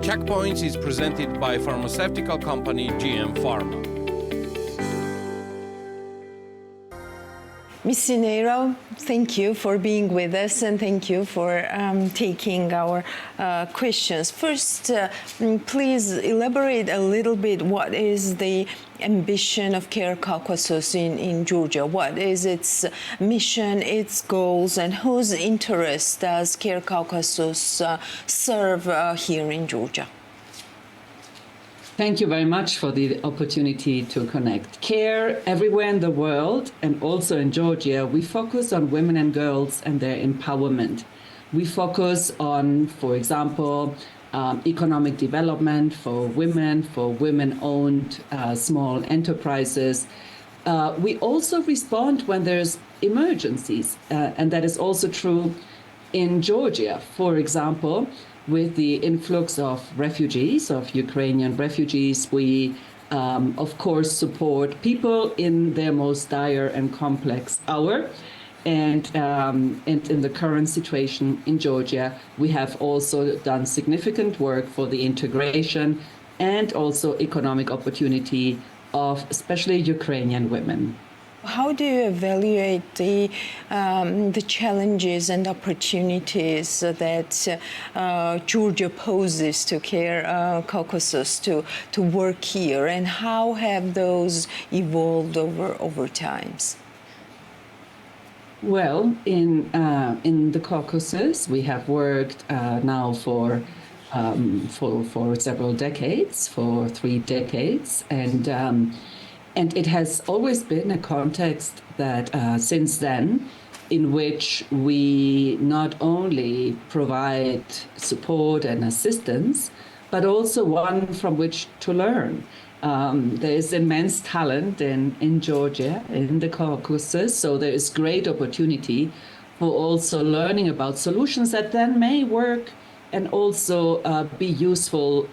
Checkpoints is presented by pharmaceutical company GM Pharma. Ms. Sineiro, thank you for being with us and thank you for taking our questions. First, please elaborate a little bit what is the ambition of CARE Caucasus in Georgia? What is its mission, its goals, and whose interests does CARE Caucasus serve here in Georgia? Thank you very much for the opportunity to connect. CARE, everywhere in the world and also in Georgia, we focus on women and girls and their empowerment. We focus on, for example, economic development for women-owned small enterprises. We also respond when there's emergencies, and that is also true in Georgia. For example, with the influx of refugees, of Ukrainian refugees, we, of course, support people in their most dire and complex hour. And in the current situation in Georgia, we have also done significant work for the integration and also economic opportunity of especially Ukrainian women. How do you evaluate the challenges and opportunities that Georgia poses to CARE Caucasus to work here, and how have those evolved over times? Well, in the Caucasus, we have worked now for several decades, for 3 decades, and it has always been a context that since then, in which we not only provide support and assistance, but also one from which to learn. There is immense talent in Georgia, in the Caucasus, so there is great opportunity for also learning about solutions that then may work and also be useful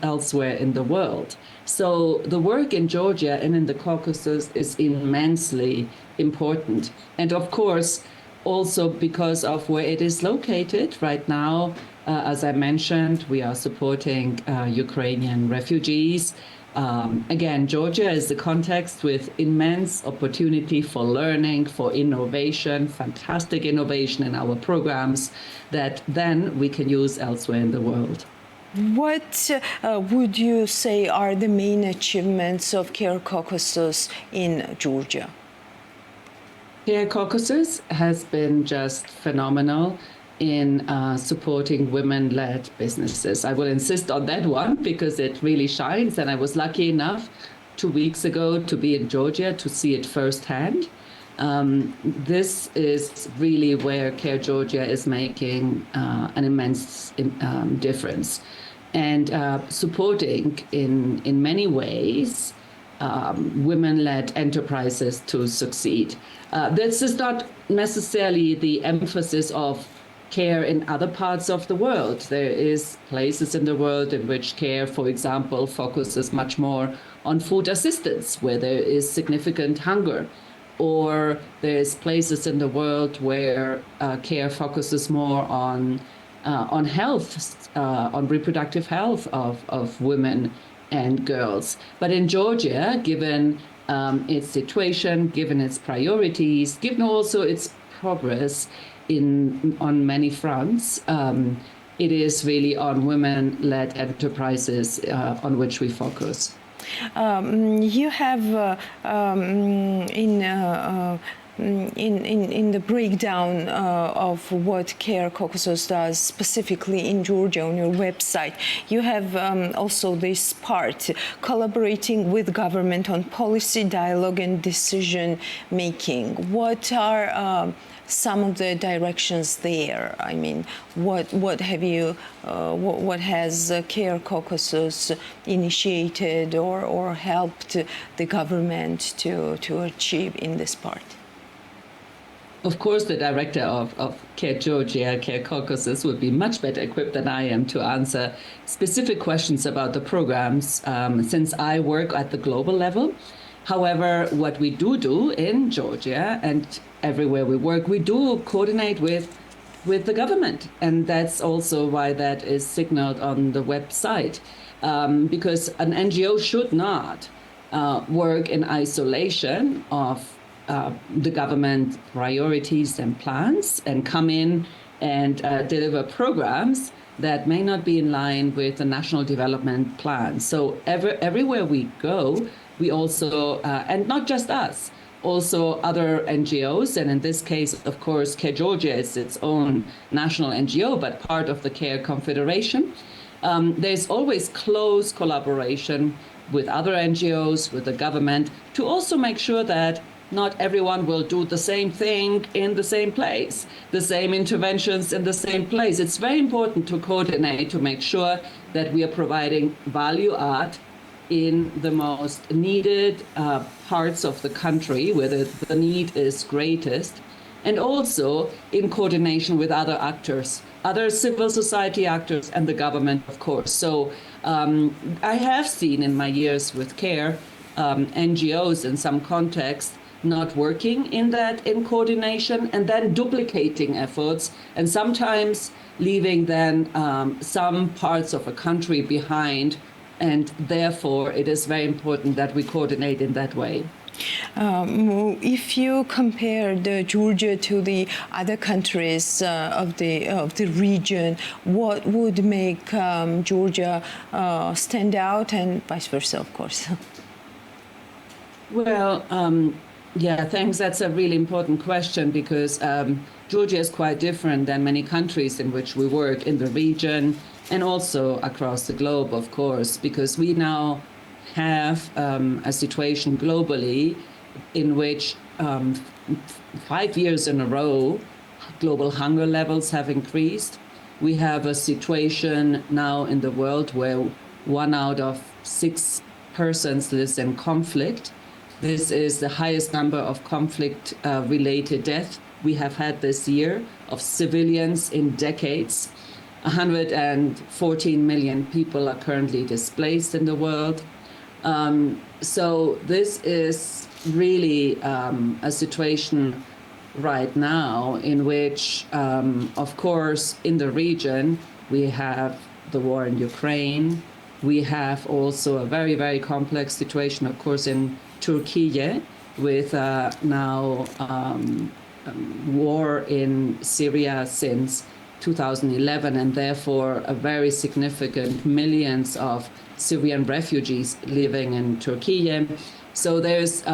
elsewhere in the world. So the work in Georgia and in the Caucasus is immensely important. And of course, also because of where it is located right now, as I mentioned, we are supporting Ukrainian refugees. Again, Georgia is the context with immense opportunity for learning, for innovation, fantastic innovation in our programs that then we can use elsewhere in the world. What would you say are the main achievements of CARE Caucasus in Georgia? CARE Caucasus has been just phenomenal in supporting women-led businesses. I will insist on that one because it really shines, and I was lucky enough 2 weeks ago to be in Georgia to see it firsthand. This is really where CARE Georgia is making an immense difference and supporting in many ways women-led enterprises to succeed. This is not necessarily the emphasis of CARE in other parts of the world. There is places in the world in which CARE, for example, focuses much more on food assistance, where there is significant hunger. Or there's places in the world where CARE focuses more on health, on reproductive health of women and girls. But in Georgia, given its situation, given its priorities, given also its progress on many fronts, it is really on women-led enterprises on which we focus. You have in the breakdown of what CARE Caucasus does specifically in Georgia on your website, you have also this part, collaborating with government on policy dialogue and decision making. What are some of the directions there? I mean, what has CARE Caucasus initiated or helped the government to achieve in this part? Of course, the director of CARE Georgia, CARE Caucasus, would be much better equipped than I am to answer specific questions about the programs, since I work at the global level. However, what we do in Georgia and everywhere we work, we do coordinate with with the government. And that's also why that is signaled on the website, because an NGO should not work in isolation of the government priorities and plans and come in and deliver programs that may not be in line with the national development plan. So everywhere we go, we also, and not just us, also other NGOs, and in this case, of course, Care Georgia is its own national NGO, but part of the Care Confederation. There's always close collaboration with other NGOs, with the government, to also make sure that not everyone will do the same thing in the same place, the same interventions in the same place. It's very important to coordinate to make sure that we are providing value add in the most needed parts of the country where the need is greatest, and also in coordination with other actors, other civil society actors and the government, of course. So I have seen in my years with CARE, NGOs in some contexts not working in coordination and then duplicating efforts and sometimes leaving then some parts of a country behind. And therefore, it is very important that we coordinate in that way. If you compare Georgia to the other countries of the region, what would make Georgia stand out, and vice versa, of course? Well, yeah, thanks. That's a really important question because Georgia is quite different than many countries in which we work in the region and also across the globe, of course, because we now have a situation globally in which 5 years in a row, global hunger levels have increased. We have a situation now in the world where 1 out of 6 persons lives in conflict. This is the highest number of conflict-related deaths we have had this year of civilians in decades. 114 million people are currently displaced in the world. So this is really a situation right now in which, of course, in the region, we have the war in Ukraine. We have also a very, very complex situation, of course, in Turkey with now war in Syria since 2011, and therefore a very significant millions of Syrian refugees living in Turkey. So there's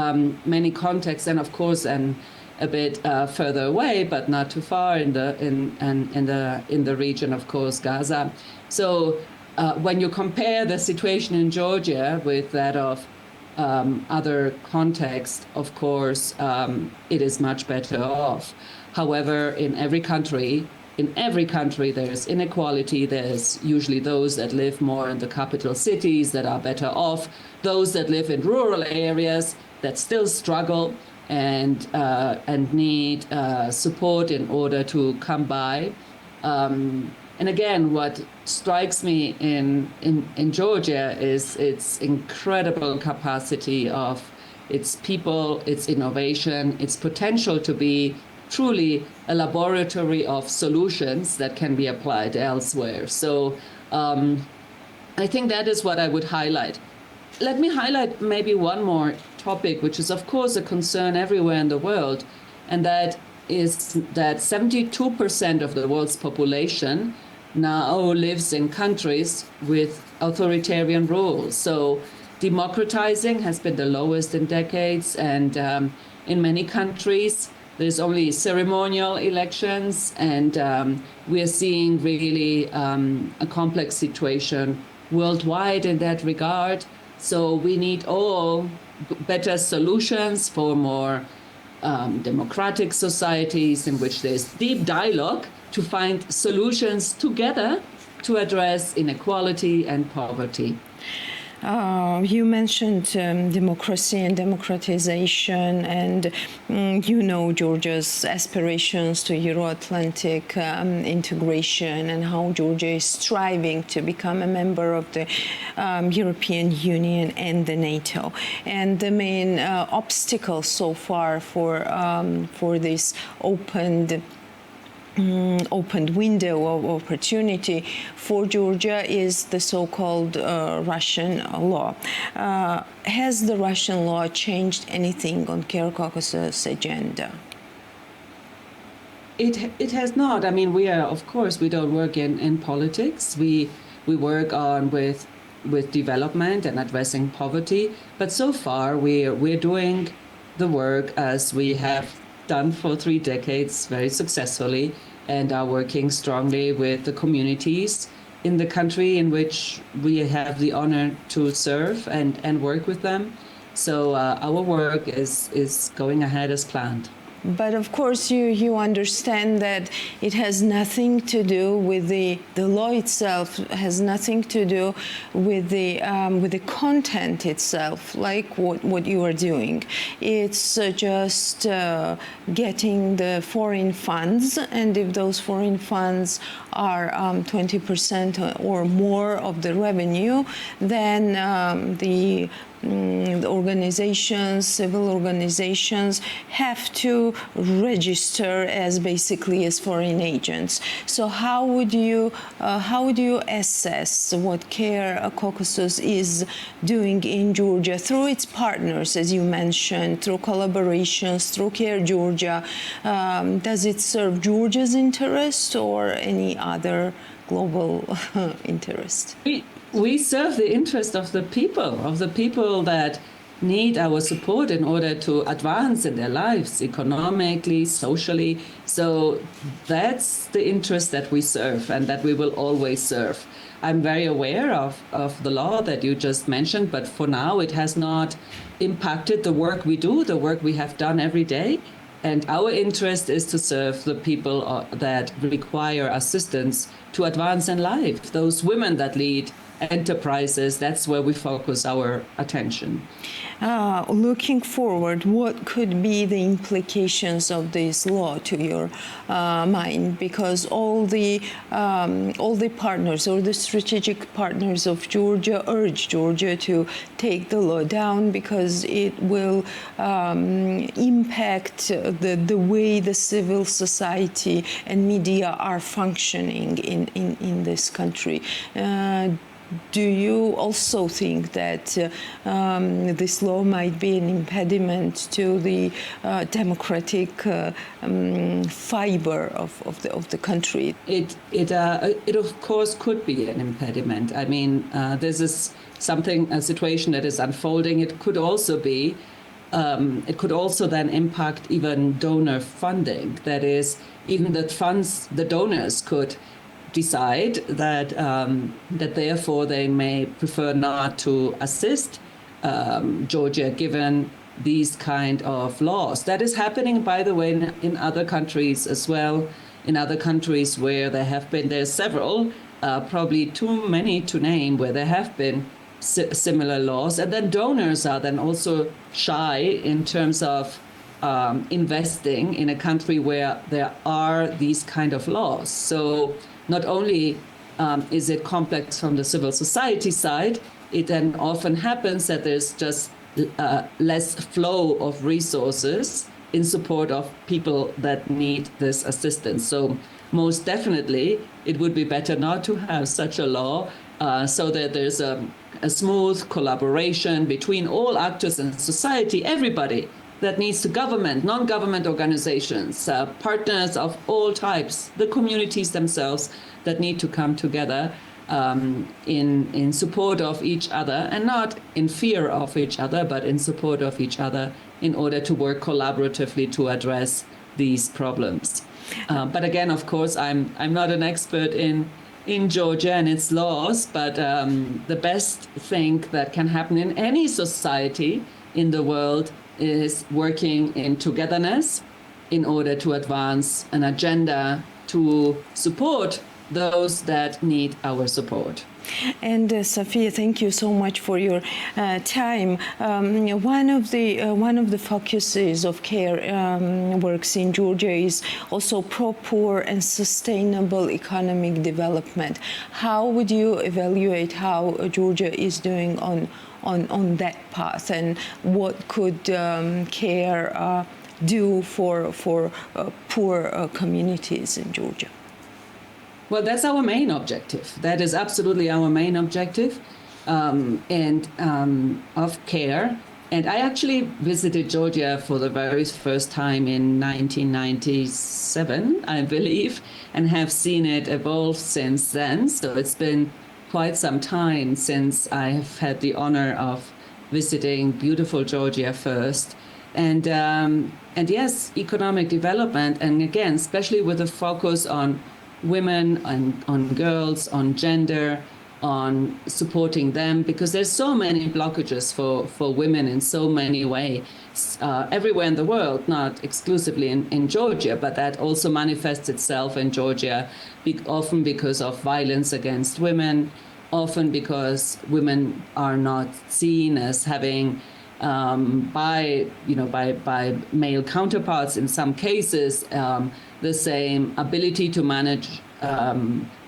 many contexts, and of course, and a bit further away, but not too far in the region, of course, Gaza. So when you compare the situation in Georgia with that of other contexts, of course, it is much better off. However, in every country, there's inequality. There's usually those that live more in the capital cities that are better off, those that live in rural areas that still struggle and need support in order to come by. And again, what strikes me in Georgia is its incredible capacity of its people, its innovation, its potential to be truly a laboratory of solutions that can be applied elsewhere. So I think that is what I would highlight. Let me highlight maybe one more topic, which is of course a concern everywhere in the world, and that is that 72% of the world's population now lives in countries with authoritarian rule. So democratizing has been the lowest in decades, and in many countries there's only ceremonial elections, and we're seeing really a complex situation worldwide in that regard. So we need all better solutions for more democratic societies in which there's deep dialogue to find solutions together to address inequality and poverty. You mentioned democracy and democratization, and Georgia's aspirations to Euro-Atlantic integration and how Georgia is striving to become a member of the European Union and the NATO. And the main obstacle so far for this opened opened window of opportunity for Georgia is the so-called Russian law. Has the Russian law changed anything on Care Caucasus agenda? It has not. I mean, of course, we don't work in politics. We work on with development and addressing poverty. But so far, we're doing the work as we have done for 3 decades very successfully, and are working strongly with the communities in the country in which we have the honor to serve and work with them. So our work is going ahead as planned. But of course, you understand that it has nothing to do with the law itself. Has nothing to do with the content itself, like what you are doing. It's just getting the foreign funds, and if those foreign funds are 20% or more of the revenue, then the organizations, civil organizations, have to register as basically as foreign agents. So how would you assess what Care Caucasus is doing in Georgia through its partners, as you mentioned, through collaborations, through Care Georgia? Does it serve Georgia's interest or any other global interest? We serve the interest of the people that need our support in order to advance in their lives, economically, socially. So that's the interest that we serve and that we will always serve. I'm very aware of the law that you just mentioned, but for now it has not impacted the work we do, the work we have done every day. And our interest is to serve the people that require assistance to advance in life, those women that lead enterprises. That's where we focus our attention. Looking forward, what could be the implications of this law to your mind? Because all the partners, or the strategic partners of Georgia, urge Georgia to take the law down because it will impact the way the civil society and media are functioning in this country. Do you also think that this law might be an impediment to the democratic fiber of the country? It of course could be an impediment. I mean, this is a situation that is unfolding. It could also be. It could also then impact even donor funding. That is, even the donors could decide that therefore they may prefer not to assist Georgia given these kind of laws. That is happening, by the way, in other countries as well. In other countries where there's several, probably too many to name, where there have been similar laws, and then donors are then also shy in terms of investing in a country where there are these kind of laws. So not only is it complex from the civil society side, it then often happens that there's just less flow of resources in support of people that need this assistance. So most definitely, it would be better not to have such a law so that there's a smooth collaboration between all actors in society, everybody that needs to government, non-government organizations, partners of all types, the communities themselves that need to come together in support of each other, and not in fear of each other, but in support of each other in order to work collaboratively to address these problems. But again, of course, I'm not an expert in Georgia and its laws, but the best thing that can happen in any society in the world is working in togetherness in order to advance an agenda to support those that need our support. And Sofia, thank you so much for your time. One of the focuses of Care works in Georgia is also proper and sustainable economic development. How would you evaluate how Georgia is doing on that path, and what could Care do for poor communities in Georgia? Well, that's our main objective. That is absolutely our main objective, of care. And I actually visited Georgia for the very first time in 1997, I believe, and have seen it evolve since then. So it's been quite some time since I have had the honor of visiting beautiful Georgia first. And yes, economic development, and again, especially with a focus on women and on girls, on gender, on supporting them, because there's so many blockages for women in so many ways everywhere in the world, not exclusively in Georgia, but that also manifests itself in Georgia, often because of violence against women, often because women are not seen as having by male counterparts in some cases the same ability to manage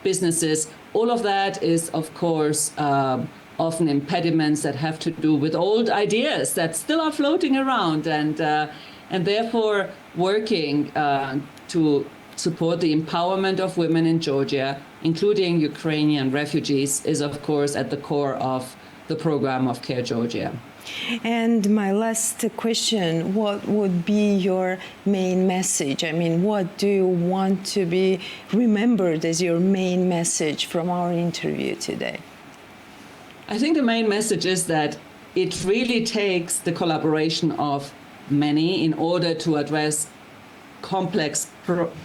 businesses. All of that is, of course, often impediments that have to do with old ideas that still are floating around, and therefore working to support the empowerment of women in Georgia, including Ukrainian refugees, is, of course, at the core of the program of Care Georgia. And my last question, what would be your main message? I mean, what do you want to be remembered as your main message from our interview today? I think the main message is that it really takes the collaboration of many in order to address complex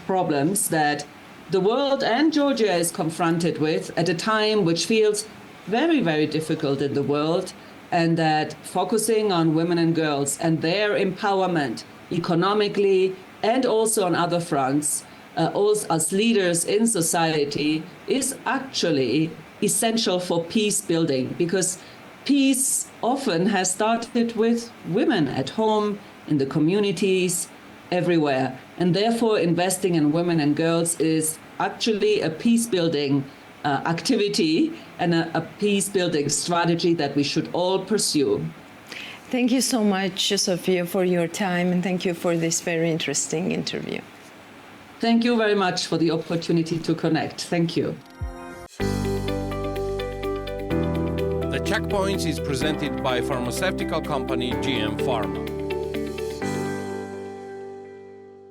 problems that the world and Georgia is confronted with at a time which feels very, very difficult in the world, and that focusing on women and girls and their empowerment economically and also on other fronts, as leaders in society, is actually essential for peace building, because peace often has started with women at home, in the communities, everywhere. And therefore, investing in women and girls is actually a peace building activity and a peace-building strategy that we should all pursue. Thank you so much, Sofia, for your time, and thank you for this very interesting interview. Thank you very much for the opportunity to connect. Thank you. The Checkpoints is presented by pharmaceutical company GM Pharma.